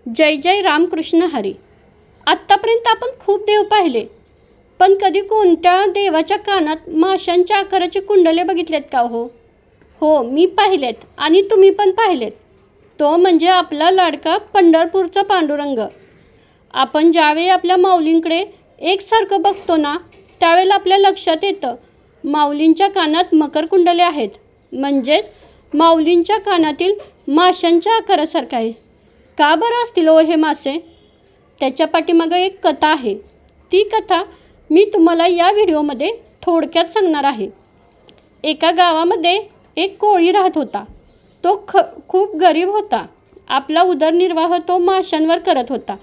जय जय रामकृष्ण हरी. आत्तापर्यंत आपण खूप देव पाहिले, पण कधी कोणत्या देवाच्या कानात माशांच्या आकाराचे कुंडले बघितलेत का हो? हो, मी पाहिलेत आणि तुम्ही पण पाहिलेत. तो म्हणजे आपला लाडका पंढरपूरचा पांडुरंग. आपण ज्यावेळी आपल्या माऊलींकडे एकसारखं बघतो ना, त्यावेळेला आपल्या लक्षात येतं माऊलींच्या कानात मकर कुंडले आहेत, म्हणजेच माऊलींच्या कानातील माशांच्या आकारासारखं आहे. का बरं असतील हो हे मासे? त्याच्या पाठीमागं एक कथा आहे. ती कथा मी तुम्हाला या व्हिडिओमध्ये थोडक्यात सांगणार आहे. एका गावामध्ये एक कोळी राहत होता. तो खूप गरीब होता. आपला उदरनिर्वाह तो माशांवर करत होता.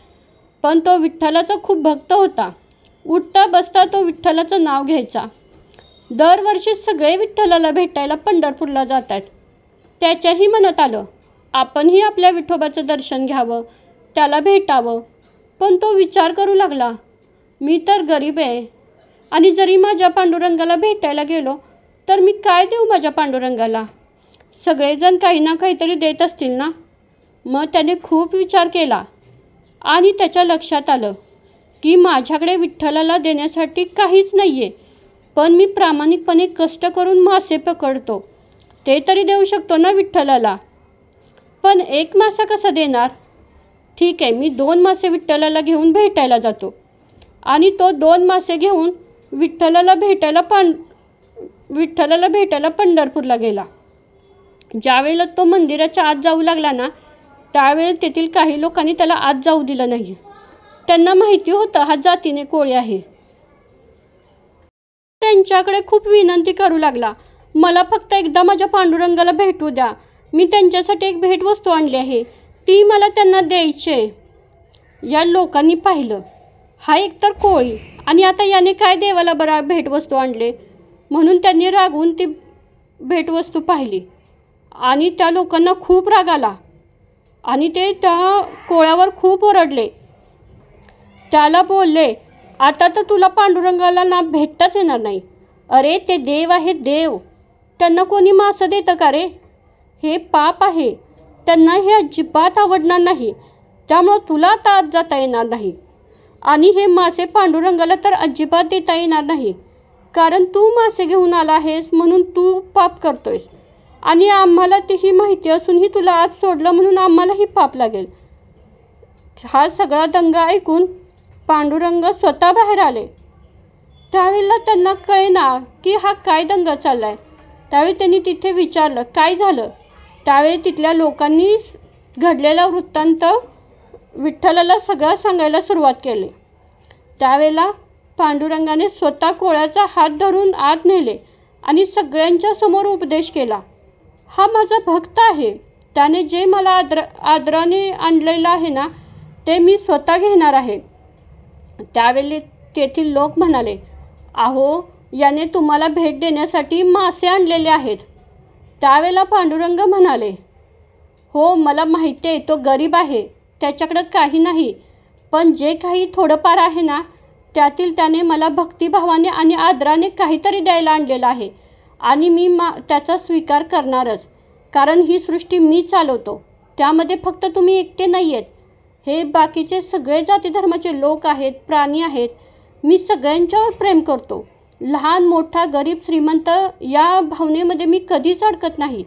पण तो विठ्ठलाचा खूप भक्त होता. उठता बसता तो विठ्ठलाचं नाव घ्यायचा. दरवर्षी सगळे विठ्ठलाला भेटायला पंढरपूरला जातात. त्याच्याही मनात आलं आपणही आपल्या विठोबाचं दर्शन घ्यावं, त्याला भेटावं. पण तो विचार करू लागला, मी तर गरीब आहे आणि जरी माझ्या पांडुरंगाला भेटायला गेलो तर मी काय देऊ माझ्या पांडुरंगाला? सगळेजण काही ना काहीतरी देत असतील ना. मग त्याने खूप विचार केला आणि त्याच्या लक्षात आलं की माझ्याकडे विठ्ठलाला देण्यासाठी काहीच नाही आहे, पण मी प्रामाणिकपणे कष्ट करून मासे पकडतो, ते तरी देऊ शकतो ना विठ्ठलाला. पण एक मासा कसा देणार? ठीक आहे, मी 2 मासे विठ्ठलाला घेऊन भेटायला जातो. आणि तो 2 मासे घेऊन विठ्ठलाला भेटायला पंढरपूरला गेला. ज्यावेळेला तो मंदिराच्या आत जाऊ लागला ना, त्यावेळेला तेथील काही लोकांनी त्याला आत जाऊ दिलं नाही. त्यांना माहिती होतं हा जातीने कोळी आहे. त्यांच्याकडे खूप विनंती करू लागला, मला फक्त एकदा माझ्या पांडुरंगाला भेटू द्या. मी त्यांच्यासाठी एक भेटवस्तू आणली आहे, ती मला त्यांना द्यायची आहे. या लोकांनी पाहिलं हा एकतर कोळी आणि आता याने काय देवाला बरं भेटवस्तू आणले, म्हणून त्यांनी रागवून ती भेटवस्तू पाहिली. आणि त्या लोकांना खूप राग आला आणि ते त्या कोळ्यावर खूप ओरडले. त्याला बोलले, आता तर तुला पांडुरंगाला ना भेटताच येणार नाही. अरे ते देव आहेत देव, त्यांना कोणी मासं देतं का रे? हे पाप आहे, त्यांना हे अजिबात आवडणार नाही. त्यामुळं तुला आता आत जाता येणार नाही आणि हे मासे पांडुरंगाला तर अजिबात देता येणार नाही, कारण तू मासे घेऊन आला आहेस म्हणून तू पाप करतोयस आणि आम्हाला तीही माहिती असूनही तुला आत सोडलं म्हणून आम्हालाही पाप लागेल. हा सगळा दंगा ऐकून पांडुरंग स्वतः बाहेर आले. त्यावेळेला त्यांना कळेना की हा काय दंगा चालला आहे. त्यावेळी त्यांनी तिथे विचारलं काय झालं. त्यावेळी तिथल्या लोकांनी घडलेला वृत्तांत विठ्ठलाला सगळं सांगायला सुरुवात केली. त्यावेळेला पांडुरंगाने स्वतः कोळ्याचा हात धरून आत नेले आणि सगळ्यांच्या समोर उपदेश केला. हा माझा भक्त आहे, त्याने जे मला आदराने आणलेलं आहे ना, ते मी स्वतः घेणार आहे. त्यावेळी तेथील लोक म्हणाले, अहो याने तुम्हाला भेट देण्यासाठी मासे आणलेले आहेत. त्यावेळेला पांडुरंग म्हणाले, हो मला माहिती आहे तो गरीब आहे, त्याच्याकडं काही नाही, पण जे काही थोडंफार आहे ना, त्यातील त्याने मला भक्तिभावाने आणि आदराने काहीतरी द्यायला आणलेलं आहे आणि मी त्याचा स्वीकार करणारच, कारण ही सृष्टी मी चालवतो. त्यामध्ये फक्त तुम्ही एकटे नाही आहेत, हे बाकीचे सगळे जाती धर्माचे लोक आहेत, प्राणी आहेत. मी सगळ्यांच्यावर प्रेम करतो. लहान मोठा गरीब श्रीमंत या भावनेमध्ये मी कधीच अडकत नाही.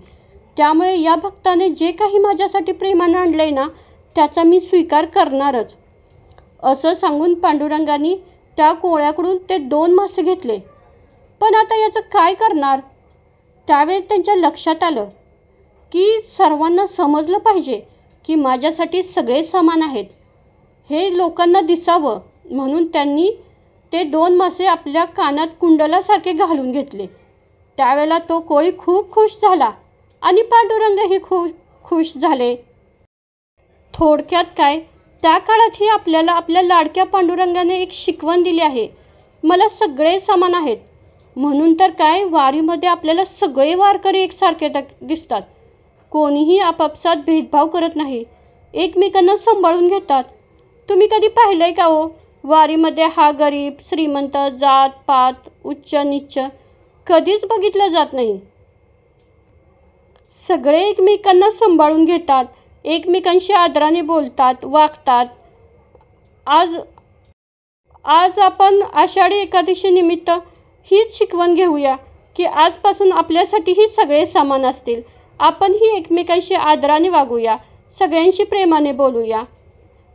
त्यामुळे या भक्ताने जे काही माझ्यासाठी प्रेमानं आणलं आहे ना, त्याचा मी स्वीकार करणारच. असं सांगून पांडुरंगाने त्या कोळ्याकडून ते 2 मासे घेतले. पण आता याचं काय करणार? त्यावेळी त्यांच्या लक्षात आलं की सर्वांना समजलं पाहिजे की माझ्यासाठी सगळे समान आहेत, हे लोकांना दिसावं म्हणून त्यांनी ते 2 मासे आपल्या कानात कुंडलासारखे घालून घेतले. त्यावेळेला तो कोळी खूप खुश झाला आणि पांडुरंगही खूप खुश झाले. थोडक्यात काय, त्या काळातही आपल्याला आपल्या लाडक्या पांडुरंगाने एक शिकवण दिली आहे, मला सगळे समान आहेत. म्हणून तर काय, वारीमध्ये आपल्याला सगळे वारकरी एकसारखे दिसतात. कोणीही आपापसात भेदभाव करत नाही, एकमेकांना सांभाळून घेतात. तुम्ही कधी पाहिलं आहे का हो, वारीमध्ये हा गरीब श्रीमंत, जात पात उच्च नीच कधीच बघितलं जात नाही. सगळे एकमेकांना सांभाळून घेतात, एकमेकांशी आदराने बोलतात, वागतात. आज आपण आषाढी एकादशीनिमित्त हीच शिकवण घेऊया की आजपासून आपल्यासाठी सगळे समान असतील. आपणही एकमेकांशी आदराने वागूया, सगळ्यांशी प्रेमाने बोलूया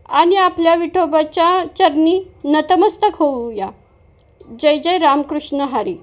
आणि आपल्या विठोबाच्या चरणी नतमस्तक होऊया. जय जय रामकृष्ण हरी.